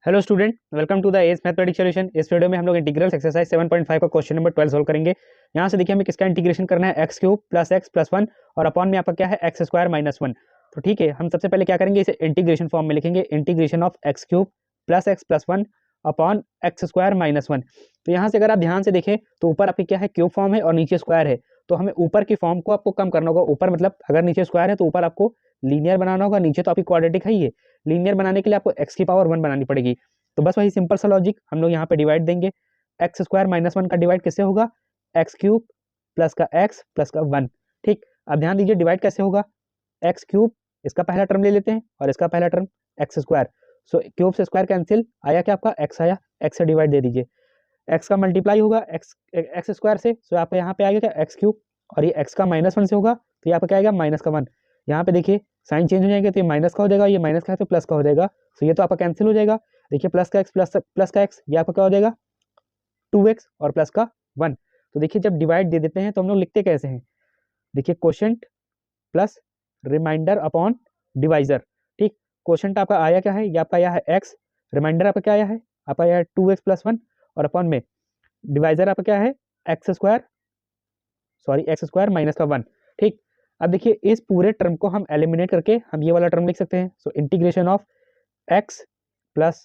Hello student, welcome to the edge mathematics solution. इस video में हम लोग इंटीग्रल एक्सरसाइज 7.5 का क्वेश्चन नंबर 12 सोल्व करेंगे। यहाँ से देखिए हमें किसका इंटीग्रेशन करना है, x cube plus x plus 1 और अपॉन में आपका क्या है एक्स स्क्वायर माइनस 1। तो ठीक है, हम सबसे पहले क्या करेंगे, इसे इंटीग्रेशन फॉर्म में लिखेंगे, integration of x cube plus 1 upon x square minus 1। तो यहाँ से अगर आप ध्यान से देखें तो ऊपर आपके क्या है क्यूब फॉर्म है और नीचे स्क्वायर है। तो हमें ऊपर की फॉर्म को आपको कम करना होगा। ऊपर मतलब अगर नीचे स्क्वायर है तो ऊपर आपको लीनियर बनाना होगा, नीचे तो आपकी क्वाड्रेटिक है ही है। लीनियर बनाने के लिए आपको एक्स की पावर 1 बनानी पड़ेगी। तो बस वही सिंपल सा लॉजिक हम लोग यहाँ पे डिवाइड देंगे। एक्स स्क्वायर माइनस 1 का डिवाइड कैसे होगा, एक्स क्यूब प्लस का एक्स प्लस का 1। ठीक, अब ध्यान दीजिए डिवाइड कैसे होगा, एक्स क्यूब इसका पहला टर्म ले लेते हैं और इसका पहला टर्म एक्स स्क्वायर। सो क्यूब से स्क्वायर कैंसिल, आया क्या आपका एक्स आया, एक्स से डिवाइड दे दीजिए। एक्स का मल्टीप्लाई होगा एक्स स्क्वायर से, सो आप यहाँ पे आएगा क्या एक्स क्यूब, और ये एक्स का माइनस 1 से होगा तो यहाँ पे क्या आएगा माइनस का 1। यहाँ पे देखिए साइन चेंज हो जाएगा तो ये माइनस का हो जाएगा, ये माइनस का है तो प्लस का हो जाएगा। सो ये तो आपका कैंसिल हो जाएगा। देखिए प्लस का एक्स प्लस का एक्स, ये आपका क्या हो जाएगा 2x और प्लस का 1। तो देखिए जब डिवाइड दे देते हैं तो हम लोग लिखते कैसे हैं, देखिए quotient plus remainder upon divisor. ठीक, क्वोशंट आपका आया क्या है, ये आपका आया है x, रिमाइंडर आपका क्या आया है, आपका आया है 2x प्लस 1 और अपॉन में डिवाइजर आपका क्या है एक्स स्क्वायर माइनस का 1। ठीक, अब देखिए इस पूरे टर्म को हम एलिमिनेट करके हम ये वाला टर्म लिख सकते हैं। So integration of X plus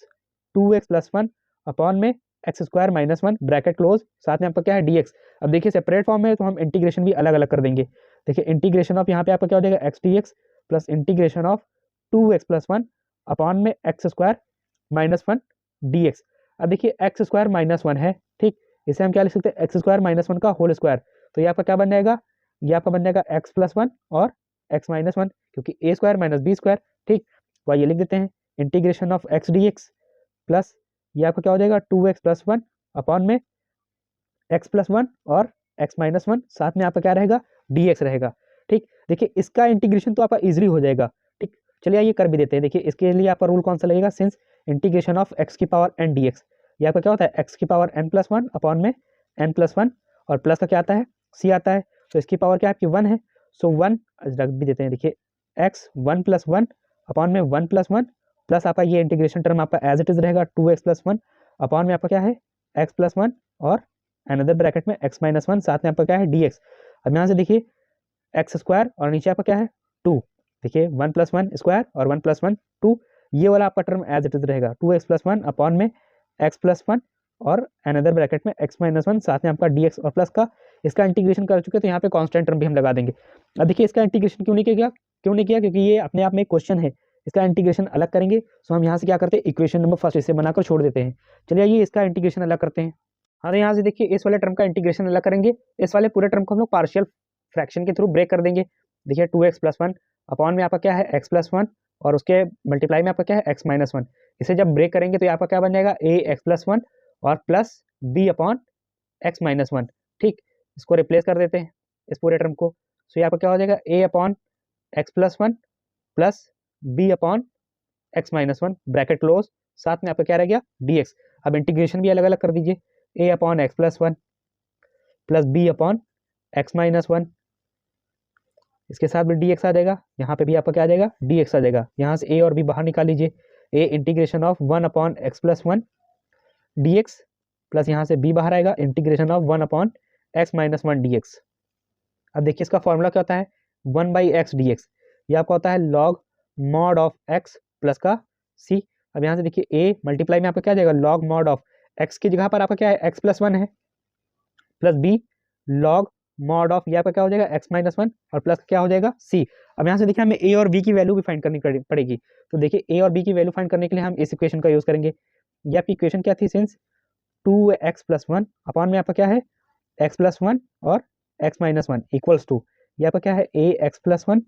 2x plus 1 upon में X square minus 1 bracket close, साथ में आपका क्या है dx। अब देखिए सेपरेट फॉर्म में तो हम इंटीग्रेशन भी अलग अलग कर देंगे। देखिए इंटीग्रेशन ऑफ यहाँ पे आपका क्या हो जाएगा x dx plus integration of 2x plus 1 upon में एक्स स्क्वायर माइनस 1 dx। अब देखिए एक्स स्क्वायर माइनस 1 है, ठीक, इसे हम क्या लिख सकते हैं एक्स स्क्वायर माइनस 1 का होल स्क्वायर। तो ये आपका क्या बन जाएगा, ये आपका बन जाएगा एक्स प्लस 1 और एक्स माइनस 1, क्योंकि ए स्क्वायर माइनस बी स्क्वायर। ठीक, तो ये लिख देते हैं integration of x dx plus ये आपका क्या हो जाएगा 2x प्लस 1 अपॉन में x प्लस 1 और x माइनस 1, साथ में आपका क्या रहेगा dx रहेगा। ठीक, देखिए इसका इंटीग्रेशन तो आपका इजीली हो जाएगा। ठीक, चलिए ये कर भी देते हैं। देखिए इसके लिए आपका रूल कौन सा लगेगा, सिंस इंटीग्रेशन ऑफ x की पावर n dx, ये आपका क्या होता है x की पावर n प्लस 1 अपॉन में n प्लस 1 और प्लस का क्या आता है c आता है, तो इसकी पावर क्या आपकी 1 है। सो 1 रख भी देते हैं। देखिए x 1 प्लस 1 अपॉन में 1 प्लस 1 प्लस आपका ये इंटीग्रेशन टर्म आपका एज इट इज रहेगा 2x प्लस 1 अपॉन में आपका क्या है x प्लस 1 और अनदर ब्रैकेट में x माइनस 1, साथ में आपका क्या है dx। अब यहाँ से देखिए एक्स स्क्वायर और नीचे आपका क्या है 2, देखिए 1 प्लस 1 स्क्वायर और 1 प्लस 1 2, ये वाला आपका टर्म एज इट इज रहेगा 2x प्लस 1 अपॉन में x प्लस 1 और अनदर ब्रैकेट में x माइनस 1, साथ में आपका dx और प्लस का। इसका इंटीग्रेशन कर चुके तो यहाँ पे कांस्टेंट टर्म भी हम लगा देंगे। अब देखिए इसका इंटीग्रेशन क्यों नहीं किया, क्योंकि ये अपने आप में एक क्वेश्चन है, इसका इंटीग्रेशन अलग करेंगे। सो हम यहाँ से क्या करते हैं इक्वेशन नंबर फर्स्ट इसे बनाकर छोड़ देते हैं। चलिए ये इसका इंटीग्रेशन अलग करते हैं। हाँ, तो यहाँ से देखिए इस वाले टर्म का इंटीग्रेशन अलग करेंगे, इस वाले पूरे टर्म को हम लोग पार्शियल फ्रैक्शन के थ्रू ब्रेक कर देंगे। देखिए 2x प्लस 1 अपॉन में आपका क्या है x प्लस 1 और उसके मल्टीप्लाई में आपका क्या है x माइनस 1। इसे जब ब्रेक करेंगे तो यहाँ पर क्या बन जाएगा a x प्लस 1 और plus b upon x minus 1। ठीक, इसको रिप्लेस कर देते हैं इस पूरे टर्म को। सो यहाँ पर क्या हो जाएगा a upon x plus 1 plus b upon x minus 1 bracket close, साथ में आपका क्या रह गया dx। अब इंटीग्रेशन भी अलग अलग कर दीजिए, a upon x plus 1 plus b upon x minus 1, इसके साथ भी dx आ जाएगा, यहाँ पे भी आपका क्या आ जाएगा dx आ जाएगा। यहाँ से a और b बाहर निकाल लीजिए, a integration of 1 upon x plus 1 dx plus यहाँ से b बाहर आएगा integration of 1 upon x minus 1 dx। अब देखिए इसका फॉर्मूला क्या होता है 1 बाई एक्स डी एक्स, ये आपका होता है log mod of X plus का c। अब यहाँ से देखिए a मल्टीप्लाई में आपका क्या जाएगा लॉग मॉड ऑफ x की जगह पर आपका क्या है x प्लस 1 है, plus b log mod of ये आपका क्या हो जाएगा x माइनस 1 और प्लस क्या हो जाएगा c। अब यहाँ से देखिए हमें a और b की वैल्यू भी फाइंड करनी पड़ेगी। तो देखिए a और b की वैल्यू फाइंड करने के लिए हम इस इक्वेशन का यूज करेंगे। ये आपकी इक्वेशन क्या थी, सिंस 2x प्लस 1 अपॉन में आपका क्या है x प्लस 1 और x माइनस 1 इक्वल्स टू ये आपका क्या है a x प्लस 1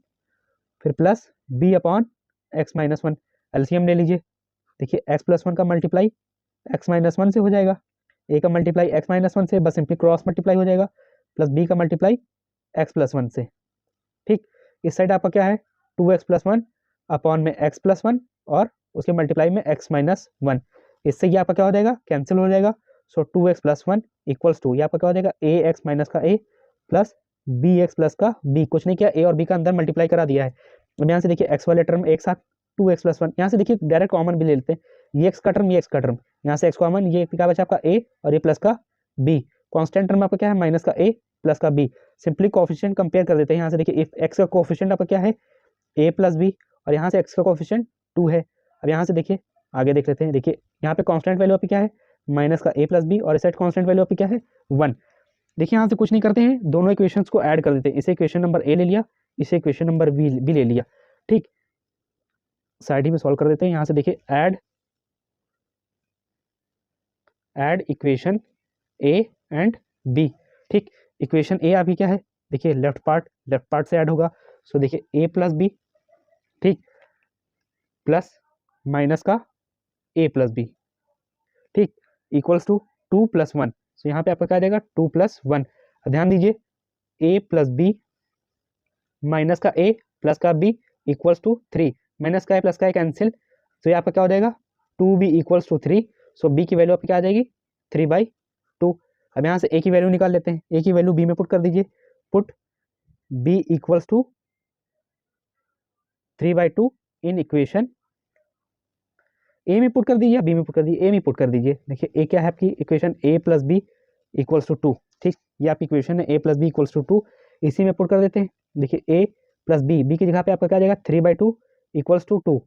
फिर plus b upon x minus 1। LCM ले लीजिए, देखिए x प्लस 1 का मल्टीप्लाई x माइनस 1 से हो जाएगा, a का मल्टीप्लाई x माइनस 1 से बस सिंपली क्रॉस मल्टीप्लाई हो जाएगा, प्लस b का मल्टीप्लाई x प्लस 1 से। ठीक, इस साइड आपका क्या है 2x प्लस 1 अपॉन में x प्लस 1 और उसके मल्टीप्लाई में x माइनस 1, इससे ये आपका क्या हो जाएगा कैंसिल हो जाएगा। सो 2x प्लस 1 इक्वल्स टू ये आपका क्या हो जाएगा ax माइनस का a प्लस bx प्लस का b, कुछ नहीं किया a और b का अंदर मल्टीप्लाई करा दिया है। अब यहाँ से देखिए x वाले टर्म एक साथ 2x प्लस 1, यहाँ से देखिए डायरेक्ट कॉमन भी ले लेते हैं, ये एक्स का टर्म, ये एक्स का टर्म, यहाँ से एक्स कॉमन, ये क्या बचा आपका ए और ये प्लस का बी, कांस्टेंट टर्म आपका क्या है माइनस का ए प्लस का बी। सिंपली कोफिशिएंट कंपेयर कर देते हैं। यहाँ से देखिए इफ एक्स का कोफिशिएंट आपका क्या है ए प्लस बी, और यहाँ से एक्स का कोफिशिएंट 2 है। अब यहाँ से देखिए आगे देख लेते हैं। देखिए यहाँ पे कांस्टेंट वैल्यू आपकी क्या है माइनस का ए प्लस बी, और इस साइड कांस्टेंट वैल्यू आपकी क्या है 1। देखिए यहाँ से कुछ नहीं करते हैं, दोनों इक्वेशंस को ऐड कर देते हैं। इसे इक्वेशन नंबर ए ले लिया, इसे इक्वेशन नंबर बी ले लिया, ठीक। साइड ही में सॉल्व कर देते हैं। यहाँ से देखिए add equation A and B, ठीक। इक्वेशन ए आपकी क्या है, देखिए लेफ्ट पार्ट से ऐड होगा। सो देखिए ए प्लस बी, ठीक, प्लस माइनस का ए प्लस बी, ठीक, इक्वल्स टू 2 प्लस 1। सो यहाँ पे आपका क्या आ जाएगा 2 प्लस 1। ध्यान दीजिए ए प्लस बी माइनस का ए प्लस का बी इक्वल्स टू 3, माइनस का ए प्लस का ए कैंसिल, तो ये आपका क्या हो जाएगा 2b equals to 3। So b की वैल्यू आपकी क्या आ जाएगी 3/2। अब यहाँ से a की वैल्यू निकाल लेते हैं। a की वैल्यू b में पुट कर दीजिए, put b equals to 3/2 in equation a में पुट कर दीजिए, b में पुट कर दीजिए, a में पुट कर दीजिए। देखिए a क्या है आपकी equation a plus B equals two 2, ठीक, ये आपकी इक्वेशन है a plus B equals two 2, इसी में पुट कर देते हैं। देखिए a प्लस बी की जगह पे आपका क्या आ जाएगा 3/2 इक्वल्स टू 2।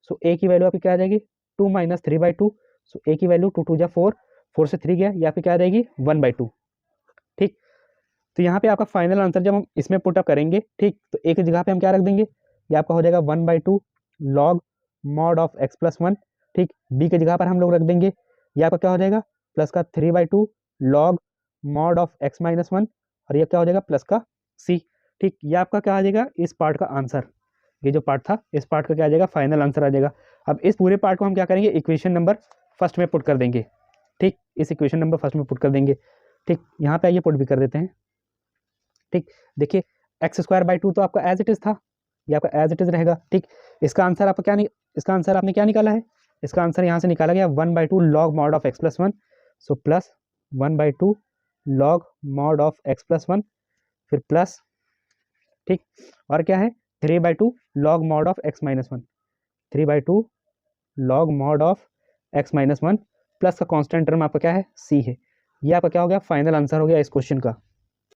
सो a की वैल्यू आपकी क्या आ जाएगी 2 माइनस 3/2। सो a की वैल्यू 2 2 जा 4, 4 से 3 गया, या फिर क्या आ जाएगी 1/2, ठीक। तो यहाँ पे आपका फाइनल आंसर जब हम इसमें पुट अप करेंगे, ठीक, तो a की जगह पे हम क्या रख देंगे, ये आपका हो जाएगा 1/2 log mod of x plus 1, ठीक। b की जगह पर हम लोग रख देंगे, ये आपका क्या हो जाएगा प्लस का 3/2 log mod of x minus 1, और ये क्या हो जाएगा प्लस का c, ठीक। ये आपका क्या आ जाएगा इस पार्ट का आंसर, ये जो पार्ट था इस पार्ट का क्या आ जाएगा फाइनल आंसर आ जाएगा। अब इस पूरे पार्ट को हम क्या करेंगे इक्वेशन नंबर फर्स्ट में पुट कर देंगे, ठीक, इस इक्वेशन नंबर फर्स्ट में पुट कर देंगे, ठीक। यहाँ पे आइए पुट भी कर देते हैं, ठीक। देखिए x²/2 तो आपका एज इट इज था, ये आपका एज इट इज रहेगा, ठीक। इसका आंसर आपका क्या इसका आंसर आपने क्या निकाला है, इसका आंसर यहाँ से निकाला गया 1/2 log mod of x plus 1। So plus 1/2 log mod of x plus 1, फिर प्लस, ठीक, और क्या है 3/2 log mod of x minus 1, 3/2 log mod of x minus 1, plus का कांस्टेंट टर्म आपका क्या है c है। ये आपका क्या हो गया फाइनल आंसर हो गया इस क्वेश्चन का।